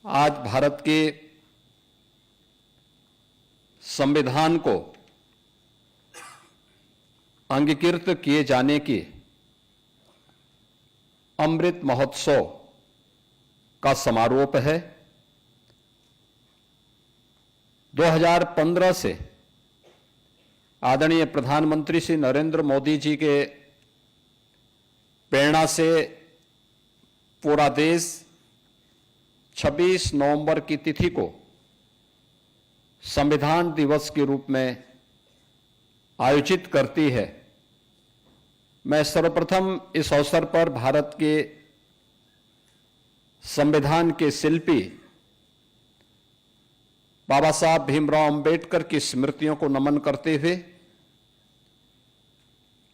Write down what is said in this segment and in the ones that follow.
आज भारत के संविधान को अंगीकृत किए जाने के अमृत महोत्सव का समारोह है। 2015 से आदरणीय प्रधानमंत्री श्री नरेंद्र मोदी जी के प्रेरणा से पूरा देश 26 नवंबर की तिथि को संविधान दिवस के रूप में आयोजित करती है। मैं सर्वप्रथम इस अवसर पर भारत के संविधान के शिल्पी बाबा साहब भीमराव अंबेडकर की स्मृतियों को नमन करते हुए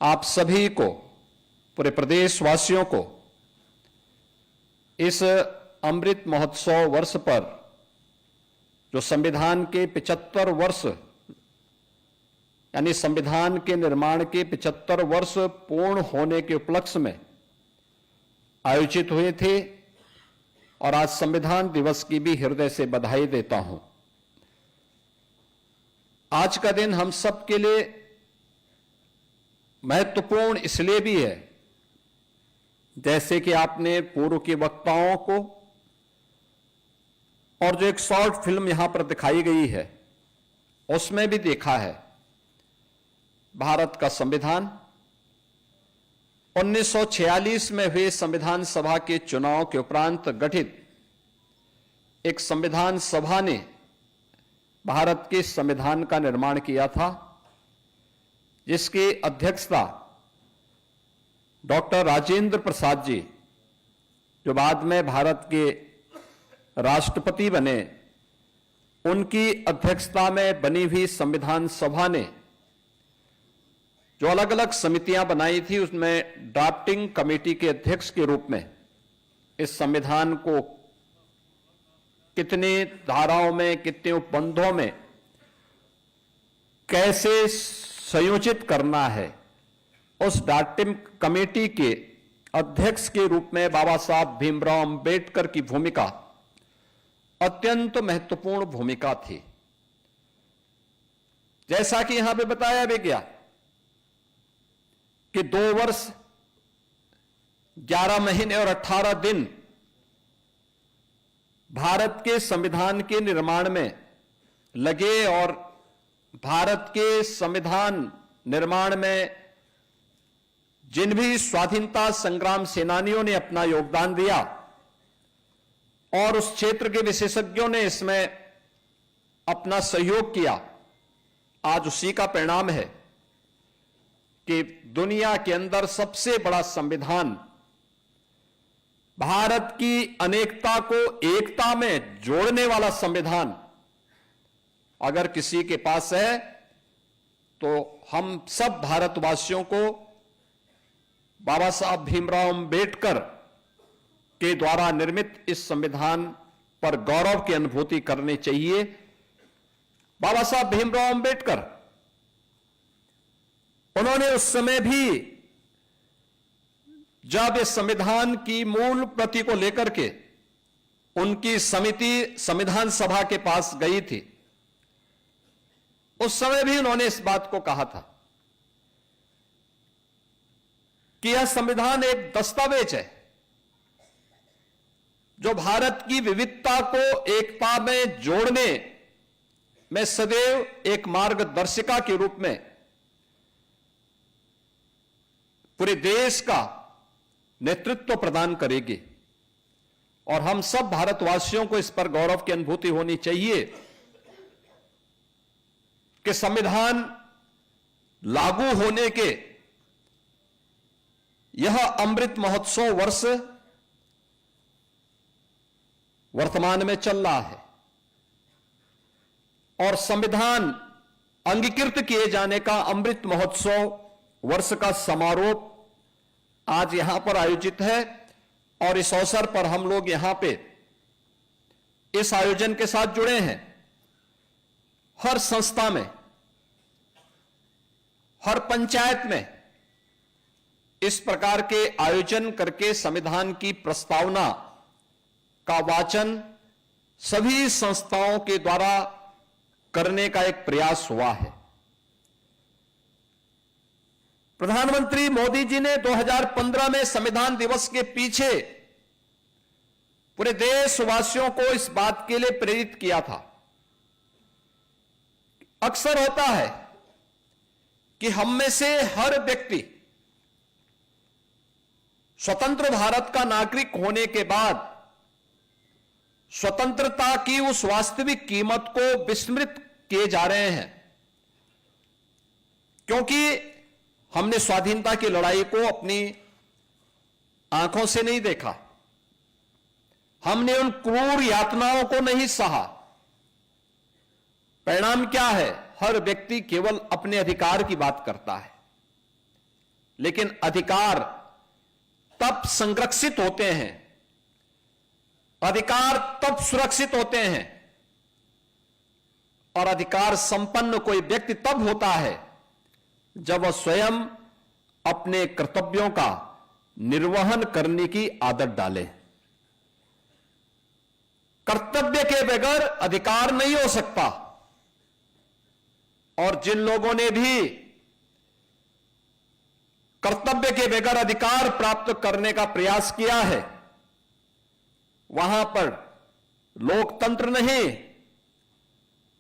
आप सभी को, पूरे प्रदेशवासियों को इस अमृत महोत्सव वर्ष पर, जो संविधान के 75 वर्ष यानी संविधान के निर्माण के 75 वर्ष पूर्ण होने के उपलक्ष्य में आयोजित हुए थे, और आज संविधान दिवस की भी हृदय से बधाई देता हूं। आज का दिन हम सब के लिए महत्वपूर्ण इसलिए भी है, जैसे कि आपने पूर्व के वक्ताओं को और जो एक शॉर्ट फिल्म यहां पर दिखाई गई है उसमें भी देखा है। भारत का संविधान 1946 में हुए संविधान सभा के चुनाव के उपरांत गठित एक संविधान सभा ने भारत के संविधान का निर्माण किया था, जिसकी अध्यक्षता डॉक्टर राजेंद्र प्रसाद जी, जो बाद में भारत के राष्ट्रपति बने, उनकी अध्यक्षता में बनी हुई संविधान सभा ने जो अलग अलग समितियां बनाई थी, उसमें ड्राफ्टिंग कमेटी के अध्यक्ष के रूप में इस संविधान को कितनी धाराओं में, कितने उपबंधों में कैसे संयोजित करना है, उस ड्राफ्टिंग कमेटी के अध्यक्ष के रूप में बाबा साहब भीमराव अंबेडकर की भूमिका अत्यंत महत्वपूर्ण भूमिका थी। जैसा कि यहां पे बताया भी गया कि 2 वर्ष 11 महीने और 18 दिन भारत के संविधान के निर्माण में लगे, और भारत के संविधान निर्माण में जिन भी स्वाधीनता संग्राम सेनानियों ने अपना योगदान दिया और उस क्षेत्र के विशेषज्ञों ने इसमें अपना सहयोग किया, आज उसी का परिणाम है कि दुनिया के अंदर सबसे बड़ा संविधान, भारत की अनेकता को एकता में जोड़ने वाला संविधान अगर किसी के पास है तो हम सब भारतवासियों को बाबा साहब भीमराव अंबेडकर के द्वारा निर्मित इस संविधान पर गौरव की अनुभूति करनी चाहिए। बाबा साहब भीमराव अंबेडकर, उन्होंने उस समय भी जब इस संविधान की मूल प्रति को लेकर के उनकी समिति संविधान सभा के पास गई थी, उस समय भी उन्होंने इस बात को कहा था कि यह संविधान एक दस्तावेज है जो भारत की विविधता को एकता में जोड़ने में सदैव एक मार्गदर्शिका के रूप में पूरे देश का नेतृत्व प्रदान करेगी। और हम सब भारतवासियों को इस पर गौरव की अनुभूति होनी चाहिए कि संविधान लागू होने के यह अमृत महोत्सव वर्ष वर्तमान में चल रहा है, और संविधान अंगीकृत किए जाने का अमृत महोत्सव वर्ष का समारोह आज यहां पर आयोजित है। और इस अवसर पर हम लोग यहां पे इस आयोजन के साथ जुड़े हैं। हर संस्था में, हर पंचायत में इस प्रकार के आयोजन करके संविधान की प्रस्तावना का वाचन सभी संस्थाओं के द्वारा करने का एक प्रयास हुआ है। प्रधानमंत्री मोदी जी ने 2015 में संविधान दिवस के पीछे पूरे देशवासियों को इस बात के लिए प्रेरित किया था। अक्सर होता है कि हम में से हर व्यक्ति स्वतंत्र भारत का नागरिक होने के बाद स्वतंत्रता की उस वास्तविक कीमत को विस्मृत किए जा रहे हैं, क्योंकि हमने स्वाधीनता की लड़ाई को अपनी आंखों से नहीं देखा, हमने उन क्रूर यातनाओं को नहीं सहा। परिणाम क्या है? हर व्यक्ति केवल अपने अधिकार की बात करता है, लेकिन अधिकार तब संरक्षित होते हैं, अधिकार तब सुरक्षित होते हैं और अधिकार संपन्न कोई व्यक्ति तब होता है जब वह स्वयं अपने कर्तव्यों का निर्वहन करने की आदत डाले। कर्तव्य के बगैर अधिकार नहीं हो सकता, और जिन लोगों ने भी कर्तव्य के बगैर अधिकार प्राप्त करने का प्रयास किया है, वहां पर लोकतंत्र नहीं,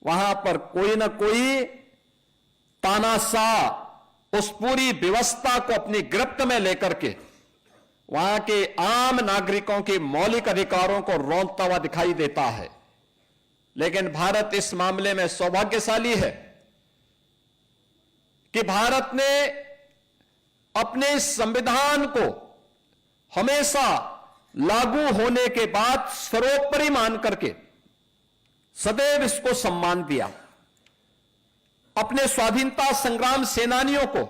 वहां पर कोई ना कोई तानाशाह उस पूरी व्यवस्था को अपनी गिरफ्त में लेकर के वहां के आम नागरिकों के मौलिक अधिकारों को रौंदता हुआ दिखाई देता है। लेकिन भारत इस मामले में सौभाग्यशाली है कि भारत ने अपने संविधान को हमेशा लागू होने के बाद सर्वोपरि मान करके सदैव इसको सम्मान दिया। अपने स्वाधीनता संग्राम सेनानियों को,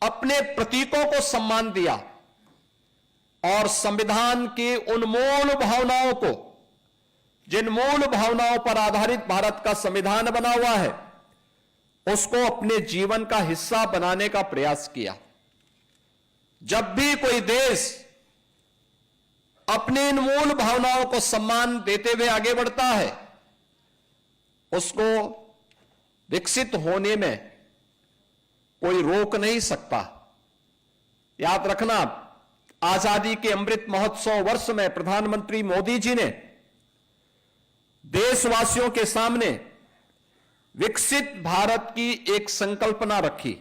अपने प्रतीकों को सम्मान दिया और संविधान की उन मूल भावनाओं को, जिन मूल भावनाओं पर आधारित भारत का संविधान बना हुआ है, उसको अपने जीवन का हिस्सा बनाने का प्रयास किया। जब भी कोई देश अपनी इन मूल भावनाओं को सम्मान देते हुए आगे बढ़ता है, उसको विकसित होने में कोई रोक नहीं सकता। याद रखना, आजादी के अमृत महोत्सव वर्ष में प्रधानमंत्री मोदी जी ने देशवासियों के सामने विकसित भारत की एक संकल्पना रखी।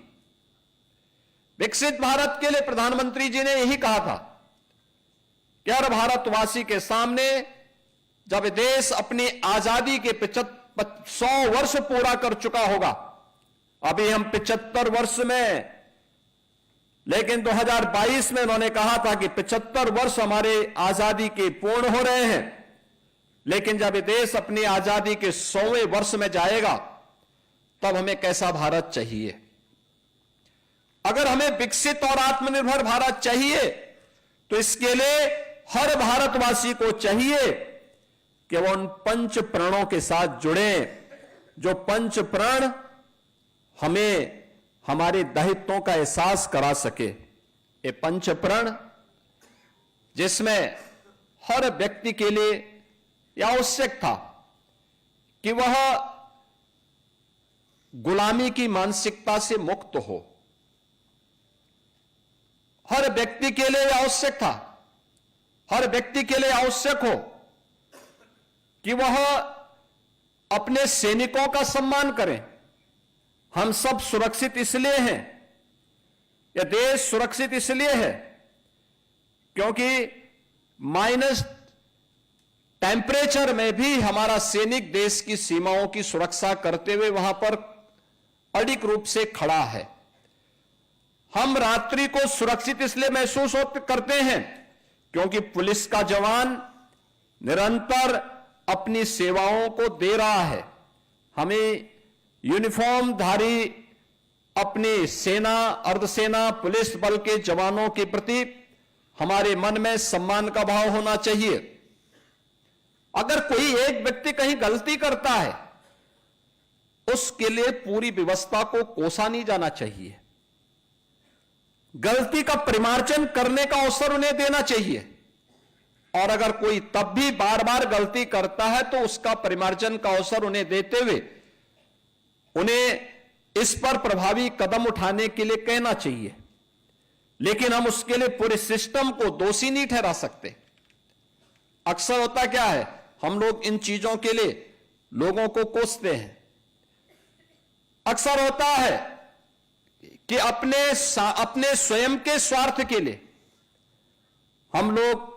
विकसित भारत के लिए प्रधानमंत्री जी ने यही कहा था कि हर भारतवासी के सामने जब देश अपनी आजादी के 100 वर्ष पूरा कर चुका होगा, अभी हम 75 वर्ष में, लेकिन 2022 में उन्होंने कहा था कि 75 वर्ष हमारे आजादी के पूर्ण हो रहे हैं, लेकिन जब देश अपनी आजादी के 100वें वर्ष में जाएगा तब हमें कैसा भारत चाहिए। अगर हमें विकसित और आत्मनिर्भर भारत चाहिए तो इसके लिए हर भारतवासी को चाहिए कि वो उन पंच प्रणों के साथ जुड़े, जो पंच प्रण हमें हमारे दायित्वों का एहसास करा सके। ये पंच प्रण जिसमें हर व्यक्ति के लिए यह आवश्यक था कि वह गुलामी की मानसिकता से मुक्त हो। हर व्यक्ति के लिए आवश्यक था, हर व्यक्ति के लिए आवश्यक हो कि वह अपने सैनिकों का सम्मान करें। हम सब सुरक्षित इसलिए हैं, यह देश सुरक्षित इसलिए है क्योंकि माइनस टेम्परेचर में भी हमारा सैनिक देश की सीमाओं की सुरक्षा करते हुए वहां पर अडिग रूप से खड़ा है। हम रात्रि को सुरक्षित इसलिए महसूस करते हैं क्योंकि पुलिस का जवान निरंतर अपनी सेवाओं को दे रहा है। हमें यूनिफॉर्मधारी अपनी सेना, अर्धसेना, पुलिस बल के जवानों के प्रति हमारे मन में सम्मान का भाव होना चाहिए। अगर कोई एक व्यक्ति कहीं गलती करता है, उसके लिए पूरी व्यवस्था को कोसा नहीं जाना चाहिए। गलती का परिमार्जन करने का अवसर उन्हें देना चाहिए और अगर कोई तब भी बार बार गलती करता है तो उसका परिमार्जन का अवसर उन्हें देते हुए उन्हें इस पर प्रभावी कदम उठाने के लिए कहना चाहिए। लेकिन हम उसके लिए पूरे सिस्टम को दोषी नहीं ठहरा सकते। अक्सर होता क्या है, हम लोग इन चीजों के लिए लोगों को कोसते हैं। अक्सर होता है कि अपने स्वयं के स्वार्थ के लिए हम लोग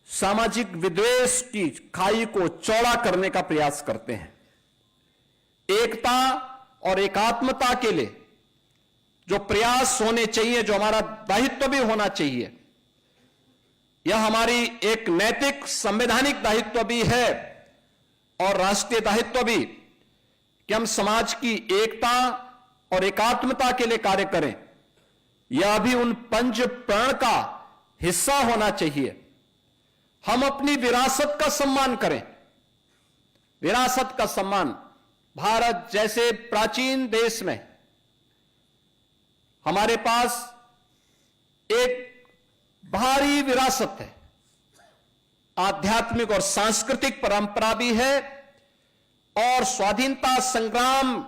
सामाजिक विद्वेष की खाई को चौड़ा करने का प्रयास करते हैं। एकता और एकात्मता के लिए जो प्रयास होने चाहिए, जो हमारा दायित्व भी होना चाहिए, यह हमारी एक नैतिक संवैधानिक दायित्व भी है और राष्ट्रीय दायित्व भी कि हम समाज की एकता और एकात्मता के लिए कार्य करें। यह भी उन पंच प्रण का हिस्सा होना चाहिए। हम अपनी विरासत का सम्मान करें। विरासत का सम्मान, भारत जैसे प्राचीन देश में हमारे पास एक भारी विरासत है, आध्यात्मिक और सांस्कृतिक परंपरा भी है और स्वाधीनता संग्राम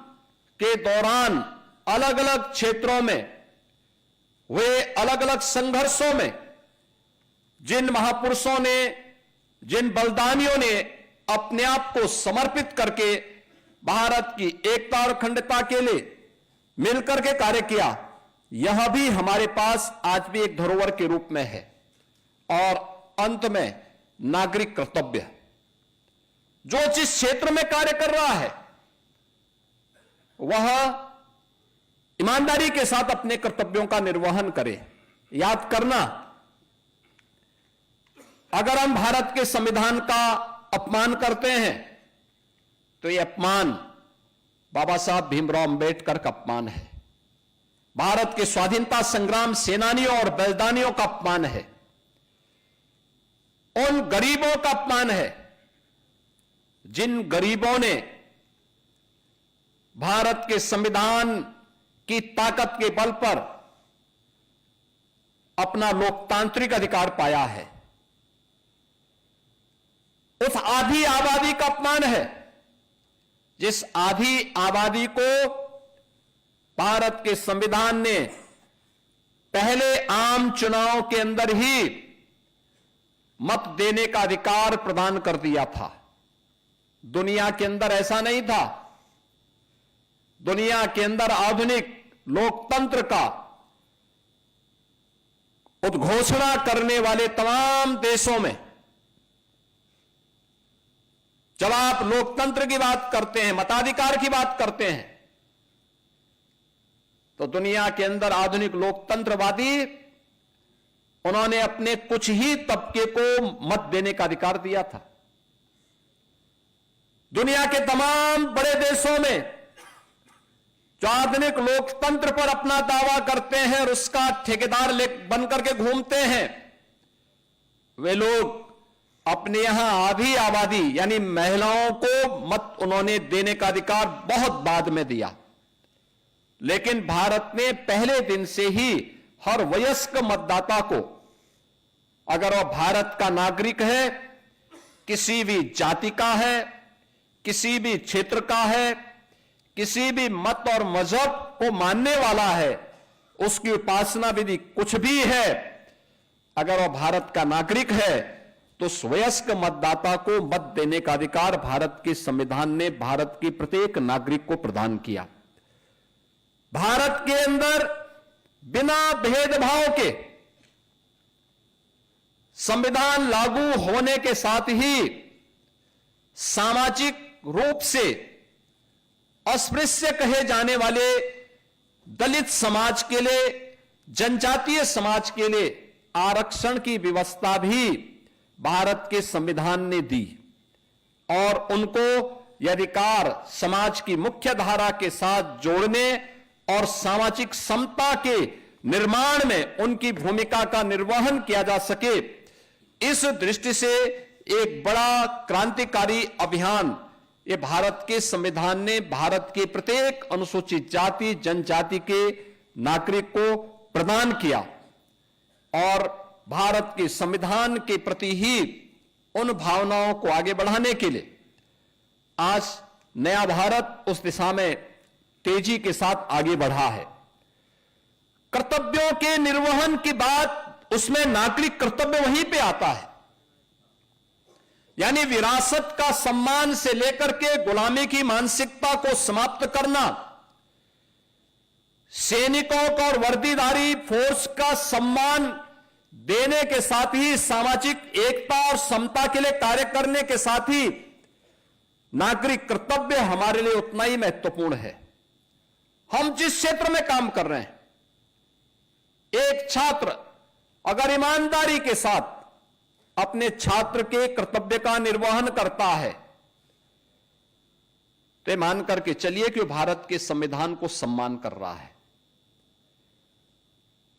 के दौरान अलग अलग क्षेत्रों में हुए अलग अलग संघर्षों में जिन महापुरुषों ने, जिन बलिदानियों ने अपने आप को समर्पित करके भारत की एकता और अखंडता के लिए मिलकर के कार्य किया, यह भी हमारे पास आज भी एक धरोहर के रूप में है। और अंत में नागरिक कर्तव्य, जो जिस क्षेत्र में कार्य कर रहा है वह ईमानदारी के साथ अपने कर्तव्यों का निर्वहन करे। याद करना, अगर हम भारत के संविधान का अपमान करते हैं तो यह अपमान बाबा साहब भीमराव अंबेडकर का अपमान है, भारत के स्वाधीनता संग्राम सेनानियों और बलिदानियों का अपमान है, उन गरीबों का अपमान है जिन गरीबों ने भारत के संविधान की ताकत के बल पर अपना लोकतांत्रिक अधिकार पाया है। उस आधी आबादी का अपमान है जिस आधी आबादी को भारत के संविधान ने पहले आम चुनाव के अंदर ही मत देने का अधिकार प्रदान कर दिया था। दुनिया के अंदर ऐसा नहीं था। दुनिया के अंदर आधुनिक लोकतंत्र का उद्घोषणा करने वाले तमाम देशों में जब आप लोकतंत्र की बात करते हैं, मताधिकार की बात करते हैं, तो दुनिया के अंदर आधुनिक लोकतंत्रवादी उन्होंने अपने कुछ ही तबके को मत देने का अधिकार दिया था। दुनिया के तमाम बड़े देशों में जो आधुनिक लोकतंत्र पर अपना दावा करते हैं और उसका ठेकेदार बनकर के घूमते हैं, वे लोग अपने यहां आधी आबादी यानी महिलाओं को मत उन्होंने देने का अधिकार बहुत बाद में दिया। लेकिन भारत ने पहले दिन से ही हर वयस्क मतदाता को, अगर वह भारत का नागरिक है, किसी भी जाति का है, किसी भी क्षेत्र का है, किसी भी मत और मजहब को मानने वाला है, उसकी उपासना विधि कुछ भी है, अगर वह भारत का नागरिक है तो वयस्क मतदाता को मत देने का अधिकार भारत के संविधान ने भारत के प्रत्येक नागरिक को प्रदान किया। भारत के अंदर बिना भेदभाव के संविधान लागू होने के साथ ही सामाजिक रूप से अस्पृश्य कहे जाने वाले दलित समाज के लिए, जनजातीय समाज के लिए आरक्षण की व्यवस्था भी भारत के संविधान ने दी और उनको यह अधिकार समाज की मुख्य धारा के साथ जोड़ने और सामाजिक समता के निर्माण में उनकी भूमिका का निर्वहन किया जा सके, इस दृष्टि से एक बड़ा क्रांतिकारी अभियान ये भारत के संविधान ने भारत के प्रत्येक अनुसूचित जाति जनजाति के नागरिक को प्रदान किया। और भारत के संविधान के प्रति ही उन भावनाओं को आगे बढ़ाने के लिए आज नया भारत उस दिशा में तेजी के साथ आगे बढ़ा है। कर्तव्यों के निर्वहन की बात, उसमें नागरिक कर्तव्य वहीं पे आता है, यानी विरासत का सम्मान से लेकर के गुलामी की मानसिकता को समाप्त करना, सैनिकों को और वर्दीधारी फोर्स का सम्मान देने के साथ ही सामाजिक एकता और समता के लिए कार्य करने के साथ ही नागरिक कर्तव्य हमारे लिए उतना ही महत्वपूर्ण है। हम जिस क्षेत्र में काम कर रहे हैं, एक छात्र अगर ईमानदारी के साथ अपने छात्र के कर्तव्य का निर्वहन करता है तो मान करके चलिए कि वो भारत के संविधान को सम्मान कर रहा है।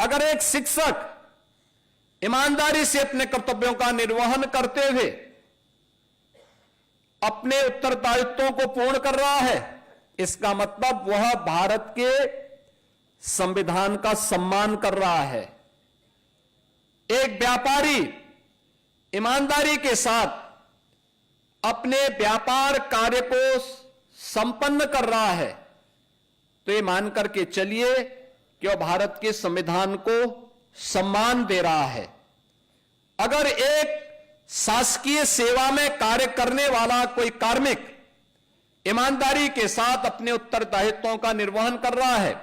अगर एक शिक्षक ईमानदारी से अपने कर्तव्यों का निर्वहन करते हुए अपने उत्तरदायित्वों को पूर्ण कर रहा है, इसका मतलब वह भारत के संविधान का सम्मान कर रहा है। एक व्यापारी ईमानदारी के साथ अपने व्यापार कार्य को संपन्न कर रहा है तो ये मान करके चलिए कि वह भारत के संविधान को सम्मान दे रहा है। अगर एक शासकीय सेवा में कार्य करने वाला कोई कार्मिक ईमानदारी के साथ अपने उत्तरदायित्वों का निर्वहन कर रहा है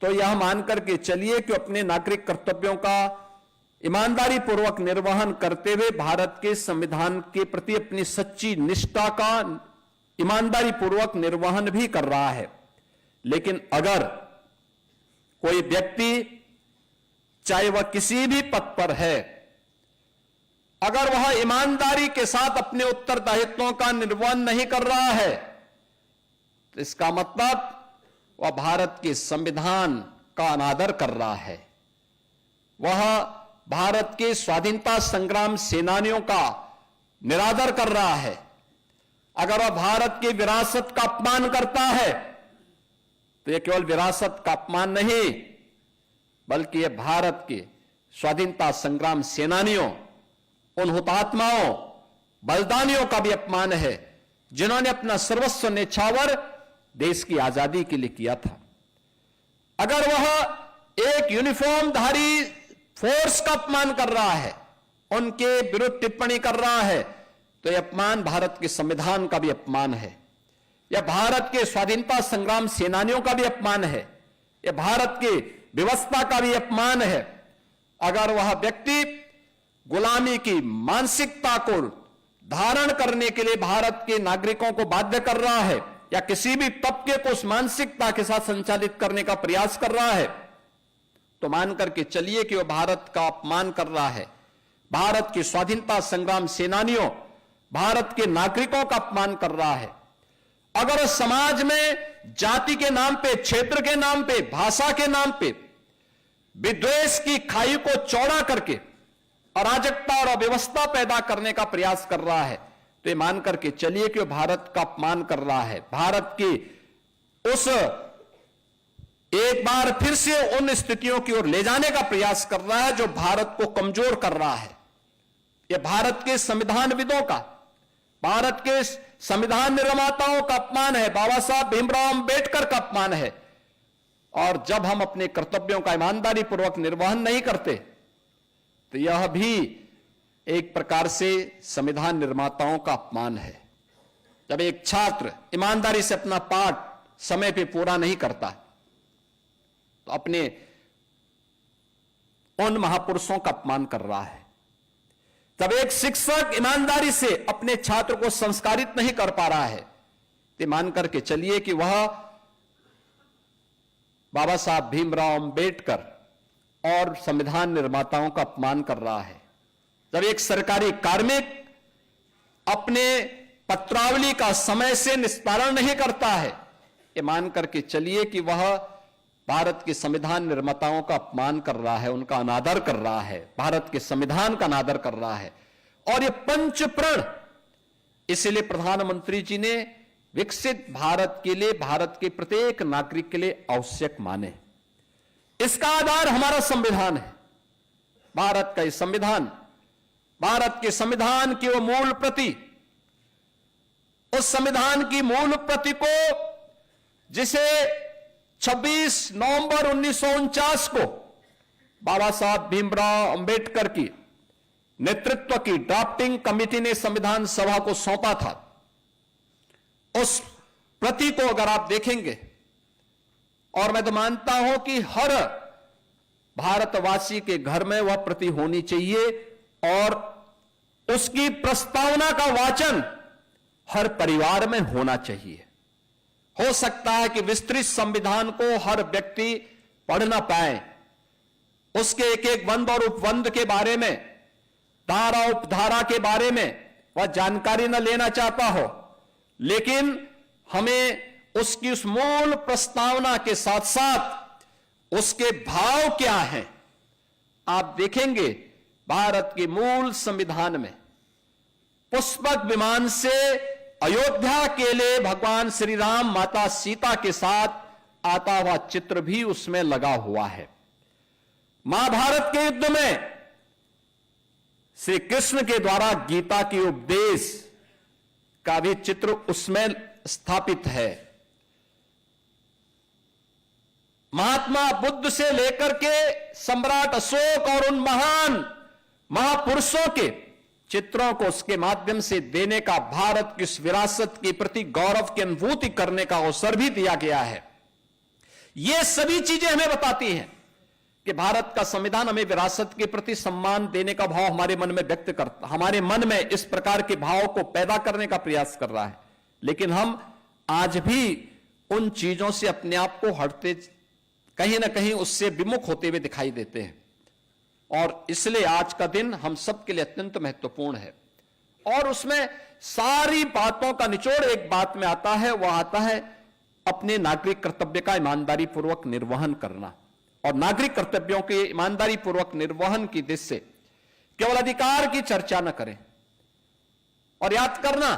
तो यह मान करके चलिए कि अपने नागरिक कर्तव्यों का ईमानदारी पूर्वक निर्वहन करते हुए भारत के संविधान के प्रति अपनी सच्ची निष्ठा का ईमानदारी पूर्वक निर्वहन भी कर रहा है। लेकिन अगर कोई व्यक्ति, चाहे वह किसी भी पद पर है, अगर वह ईमानदारी के साथ अपने उत्तरदायित्वों का निर्वहन नहीं कर रहा है तो इसका मतलब वह भारत के संविधान का अनादर कर रहा है, वह भारत के स्वाधीनता संग्राम सेनानियों का निरादर कर रहा है। अगर वह भारत की विरासत का अपमान करता है तो यह केवल विरासत का अपमान नहीं बल्कि यह भारत के स्वाधीनता संग्राम सेनानियों, उन हुतात्माओं, बलिदानियों का भी अपमान है जिन्होंने अपना सर्वस्व न्यौछावर देश की आजादी के लिए किया था। अगर वह एक यूनिफॉर्मधारी फोर्स का अपमान कर रहा है, उनके विरुद्ध टिप्पणी कर रहा है तो यह अपमान भारत के संविधान का भी अपमान है, यह भारत के स्वाधीनता संग्राम सेनानियों का भी अपमान है, यह भारत की व्यवस्था का भी अपमान है। अगर वह व्यक्ति गुलामी की मानसिकता को धारण करने के लिए भारत के नागरिकों को बाध्य कर रहा है या किसी भी तबके को उस मानसिकता के साथ संचालित करने का प्रयास कर रहा है तो मान करके चलिए कि वह भारत का अपमान कर रहा है, भारत के स्वाधीनता संग्राम सेनानियों, भारत के नागरिकों का अपमान कर रहा है। अगर समाज में जाति के नाम पे, क्षेत्र के नाम पे, भाषा के नाम पे विद्वेष की खाई को चौड़ा करके अराजकता और अव्यवस्था पैदा करने का प्रयास कर रहा है तो ये मान करके चलिए कि वह भारत का अपमान कर रहा है, भारत की उस एक बार फिर से उन स्थितियों की ओर ले जाने का प्रयास कर रहा है जो भारत को कमजोर कर रहा है। यह भारत के संविधानविदों का, भारत के संविधान निर्माताओं का अपमान है, बाबा साहब भीमराव अंबेडकर का अपमान है। और जब हम अपने कर्तव्यों का ईमानदारी पूर्वक निर्वहन नहीं करते तो यह भी एक प्रकार से संविधान निर्माताओं का अपमान है। जब एक छात्र ईमानदारी से अपना पाठ समय पे पूरा नहीं करता तो अपने उन महापुरुषों का अपमान कर रहा है। जब एक शिक्षक ईमानदारी से अपने छात्र को संस्कारित नहीं कर पा रहा है तो मान करके चलिए कि वह बाबा साहब भीमराव अंबेडकर और संविधान निर्माताओं का अपमान कर रहा है। जब एक सरकारी कार्मिक अपने पत्रावली का समय से निस्तारण नहीं करता है ये मान करके चलिए कि वह भारत के संविधान निर्माताओं का अपमान कर रहा है, उनका अनादर कर रहा है, भारत के संविधान का अनादर कर रहा है। और ये पंच प्रण इसलिए प्रधानमंत्री जी ने विकसित भारत के लिए, भारत के प्रत्येक नागरिक के लिए आवश्यक माने। इसका आधार हमारा संविधान है। भारत का ये संविधान, भारत के संविधान की वो मूल प्रति, उस संविधान की मूल प्रति को जिसे 26 नवंबर 1949 को बाबा साहब भीमराव अंबेडकर की नेतृत्व की ड्राफ्टिंग कमेटी ने संविधान सभा को सौंपा था, उस प्रति को अगर आप देखेंगे, और मैं तो मानता हूं कि हर भारतवासी के घर में वह प्रति होनी चाहिए और उसकी प्रस्तावना का वाचन हर परिवार में होना चाहिए। हो सकता है कि विस्तृत संविधान को हर व्यक्ति पढ़ ना पाए, उसके एक एक बंद और उपबंध के बारे में, धारा उपधारा के बारे में वह जानकारी न लेना चाहता हो, लेकिन हमें उसकी उस मूल प्रस्तावना के साथ साथ उसके भाव क्या हैं, आप देखेंगे भारत के मूल संविधान में पुष्पक विमान से अयोध्या के लिए भगवान श्री राम माता सीता के साथ आता हुआ चित्र भी उसमें लगा हुआ है। महाभारत के युद्ध में श्री कृष्ण के द्वारा गीता के उपदेश का भी चित्र उसमें स्थापित है। महात्मा बुद्ध से लेकर के सम्राट अशोक और उन महान महापुरुषों के चित्रों को उसके माध्यम से देने का, भारत की इस विरासत के प्रति गौरव की अनुभूति करने का अवसर भी दिया गया है। ये सभी चीजें हमें बताती हैं कि भारत का संविधान हमें विरासत के प्रति सम्मान देने का भाव हमारे मन में व्यक्त करता, हमारे मन में इस प्रकार के भाव को पैदा करने का प्रयास कर रहा है। लेकिन हम आज भी उन चीजों से अपने आप को हटते, कहीं ना कहीं उससे विमुख होते हुए दिखाई देते हैं, और इसलिए आज का दिन हम सबके लिए अत्यंत महत्वपूर्ण है। और उसमें सारी बातों का निचोड़ एक बात में आता है, वह आता है अपने नागरिक कर्तव्य का ईमानदारी पूर्वक निर्वहन करना। और नागरिक कर्तव्यों के ईमानदारी पूर्वक निर्वहन की दिशा से केवल अधिकार की चर्चा न करें। और याद करना,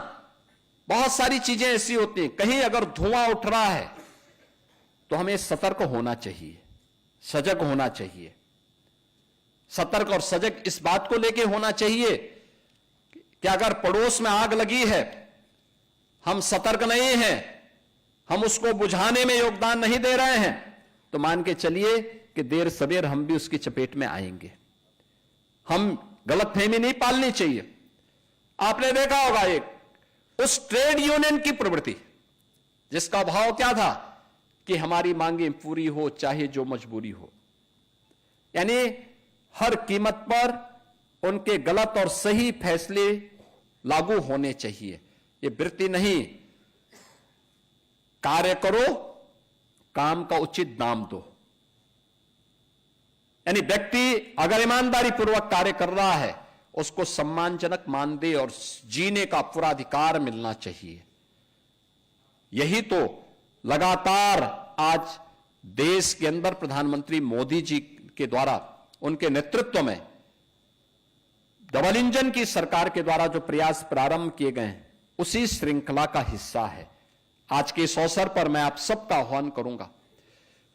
बहुत सारी चीजें ऐसी होती हैं, कहीं अगर धुआं उठ रहा है तो हमें सतर्क होना चाहिए, सजग होना चाहिए। सतर्क और सजग इस बात को लेके होना चाहिए कि अगर पड़ोस में आग लगी है, हम सतर्क नहीं हैं, हम उसको बुझाने में योगदान नहीं दे रहे हैं, तो मान के चलिए कि देर सवेर हम भी उसकी चपेट में आएंगे। हम गलतफहमी नहीं पालनी चाहिए। आपने देखा होगा एक उस ट्रेड यूनियन की प्रवृत्ति जिसका भाव क्या था कि हमारी मांगें पूरी हो चाहे जो मजबूरी हो, यानी हर कीमत पर उनके गलत और सही फैसले लागू होने चाहिए। ये वृत्ति नहीं, कार्य करो, काम का उचित दाम दो। यानी व्यक्ति अगर ईमानदारी पूर्वक कार्य कर रहा है, उसको सम्मानजनक मानदेय और जीने का पूरा अधिकार मिलना चाहिए। यही तो लगातार आज देश के अंदर प्रधानमंत्री मोदी जी के द्वारा, उनके नेतृत्व में डबल इंजन की सरकार के द्वारा जो प्रयास प्रारंभ किए गए हैं, उसी श्रृंखला का हिस्सा है। आज के इस अवसर पर मैं आप सबका आह्वान करूंगा,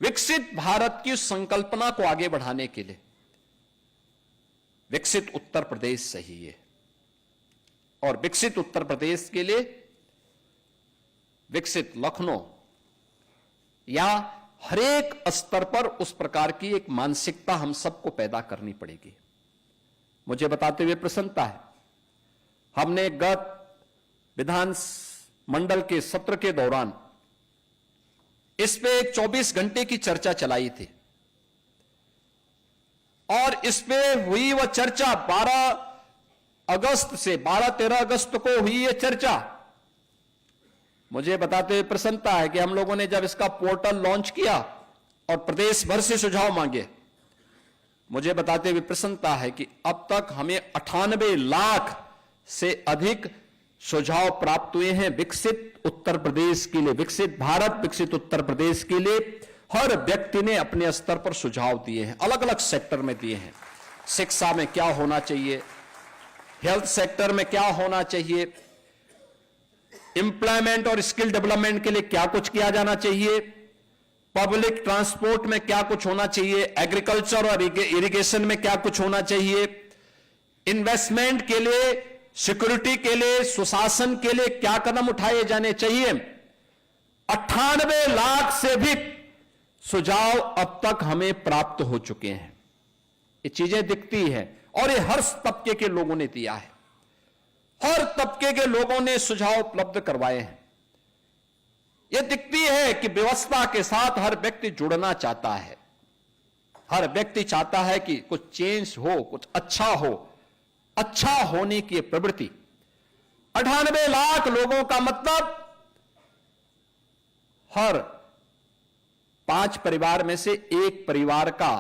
विकसित भारत की संकल्पना को आगे बढ़ाने के लिए विकसित उत्तर प्रदेश सही है, और विकसित उत्तर प्रदेश के लिए विकसित लखनऊ या हरेक स्तर पर उस प्रकार की एक मानसिकता हम सबको पैदा करनी पड़ेगी। मुझे बताते हुए प्रसन्नता है, हमने गत विधान मंडल के सत्र के दौरान इस पे 24 घंटे की चर्चा चलाई थी, और इस पे हुई वह चर्चा 12 अगस्त से 12-13 अगस्त को हुई यह चर्चा। मुझे बताते हुए प्रसन्नता है कि हम लोगों ने जब इसका पोर्टल लॉन्च किया और प्रदेश भर से सुझाव मांगे, मुझे बताते हुए प्रसन्नता है कि अब तक हमें 98 लाख से अधिक सुझाव प्राप्त हुए हैं विकसित उत्तर प्रदेश के लिए। विकसित भारत, विकसित उत्तर प्रदेश के लिए हर व्यक्ति ने अपने स्तर पर सुझाव दिए हैं, अलग अलग सेक्टर में दिए हैं। शिक्षा में क्या होना चाहिए, हेल्थ सेक्टर में क्या होना चाहिए, एम्प्लॉयमेंट और स्किल डेवलपमेंट के लिए क्या कुछ किया जाना चाहिए, पब्लिक ट्रांसपोर्ट में क्या कुछ होना चाहिए, एग्रीकल्चर और इरिगेशन में क्या कुछ होना चाहिए, इन्वेस्टमेंट के लिए, सिक्योरिटी के लिए, सुशासन के लिए क्या कदम उठाए जाने चाहिए। 98 लाख से भी सुझाव अब तक हमें प्राप्त हो चुके हैं। ये चीजें दिखती है और ये हर तबके के लोगों ने दिया है, हर तबके के लोगों ने सुझाव उपलब्ध करवाए हैं। यह दिखती है कि व्यवस्था के साथ हर व्यक्ति जुड़ना चाहता है, हर व्यक्ति चाहता है कि कुछ चेंज हो, कुछ अच्छा हो, अच्छा होने की प्रवृत्ति। 98 लाख लोगों का मतलब हर 5 परिवार में से एक परिवार का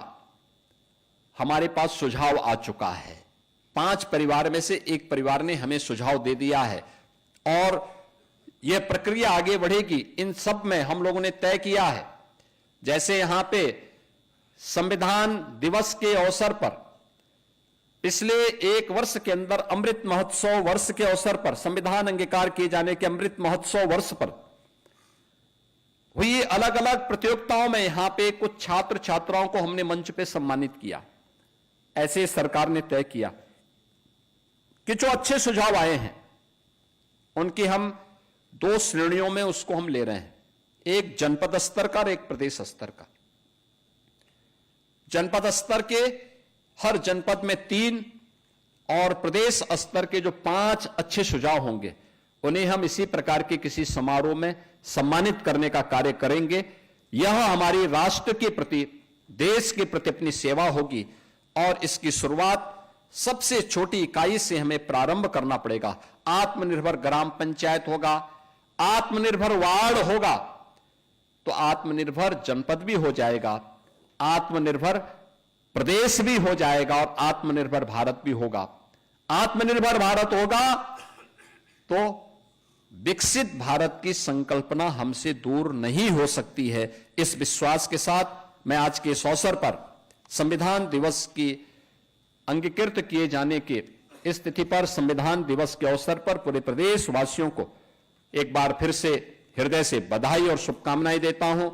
हमारे पास सुझाव आ चुका है। 5 परिवार में से एक परिवार ने हमें सुझाव दे दिया है और यह प्रक्रिया आगे बढ़ेगी। इन सब में हम लोगों ने तय किया है, जैसे यहां पे संविधान दिवस के अवसर पर पिछले 1 वर्ष के अंदर अमृत महोत्सव वर्ष के अवसर पर, संविधान अंगीकार किए जाने के अमृत महोत्सव वर्ष पर हुई अलग अलग प्रतियोगिताओं में यहां पे कुछ छात्र छात्राओं को हमने मंच पे सम्मानित किया। ऐसे सरकार ने तय किया कि जो अच्छे सुझाव आए हैं उनकी हम 2 श्रेणियों में उसको हम ले रहे हैं, एक जनपद स्तर का और एक प्रदेश स्तर का। जनपद स्तर के हर जनपद में 3 और प्रदेश स्तर के जो 5 अच्छे सुझाव होंगे उन्हें हम इसी प्रकार के किसी समारोह में सम्मानित करने का कार्य करेंगे। यह हमारी राष्ट्र के प्रति, देश के प्रति अपनी सेवा होगी और इसकी शुरुआत सबसे छोटी इकाई से हमें प्रारंभ करना पड़ेगा। आत्मनिर्भर ग्राम पंचायत होगा, आत्मनिर्भर वार्ड होगा तो आत्मनिर्भर जनपद भी हो जाएगा, आत्मनिर्भर प्रदेश भी हो जाएगा और आत्मनिर्भर भारत भी होगा। आत्मनिर्भर भारत होगा तो विकसित भारत की संकल्पना हमसे दूर नहीं हो सकती है। इस विश्वास के साथ मैं आज के इस अवसर पर संविधान दिवस की अंगीकृत किए जाने की इस तिथि पर, संविधान दिवस के अवसर पर पूरे प्रदेश वासियों को एक बार फिर से हृदय से बधाई और शुभकामनाएं देता हूं।